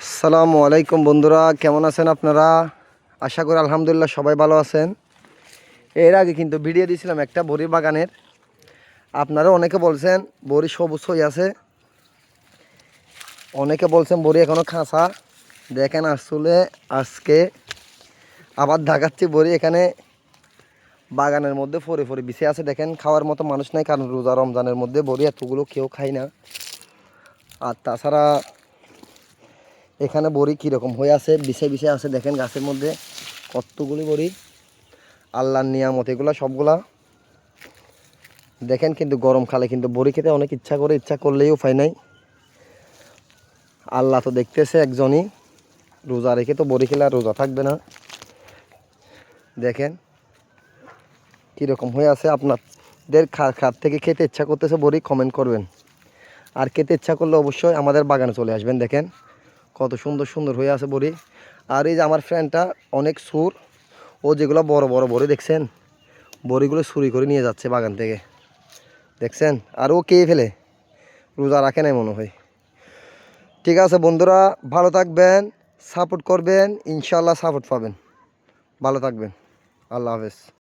আসসালামু আলাইকুম বন্ধুরা, কেমন আছেন আপনারা? আশা করি আলহামদুলিল্লাহ সবাই ভালো আছেন। এর আগে কিন্তু ভিডিও দিয়েছিলাম একটা বড়ির বাগানের। আপনারা অনেকে বলছেন বড়ি সবুজ হয়ে আছে, অনেকে বলছেন বড়ি এখনও খাঁচা। দেখেন আসলে আজকে আবার দেখাচ্ছি বড়ি এখানে বাগানের মধ্যে ফরে ফরে বিছে আছে। দেখেন খাওয়ার মতো মানুষ নাই, কারণ রোজা রমজানের মধ্যে বড়ি এতগুলো কেউ খায় না। আর তাছাড়া এখানে বড়ি কীরকম হয়ে আছে, বিছে বিছে আছে। দেখেন গাছের মধ্যে কতগুলি বড়ি, আল্লাহর নিয়ামত এগুলা সবগুলা। দেখেন কিন্তু গরমকালে কিন্তু বড়ি খেতে অনেক ইচ্ছা করে, ইচ্ছা করলেই উপায় নাই। আল্লাহ তো দেখতেছে একজনই, রোজা রেখে তো বড়ি খেলে আর রোজা থাকবে না। দেখেন কীরকম হয়ে আছে। আপনাদের খাত থেকে খেতে ইচ্ছা করতেছে বড়ি, কমেন্ট করবেন। আর খেতে ইচ্ছা করলে অবশ্যই আমাদের বাগানে চলে আসবেন। দেখেন কত সুন্দর সুন্দর হয়ে আছে বড়ি। আর এই যে আমার ফ্রেন্ডটা অনেক সুর, ও যেগুলো বড় বড় বড়ি দেখছেন, বড়িগুলো চুরি করে নিয়ে যাচ্ছে বাগান থেকে, দেখছেন। আর ও খেয়ে ফেলে, রোজা রাখে নাই মনে হয়। ঠিক আছে বন্ধুরা, ভালো থাকবেন, সাপোর্ট করবেন, ইনশাল্লাহ সাপোর্ট পাবেন। ভালো থাকবেন, আল্লাহ হাফেজ।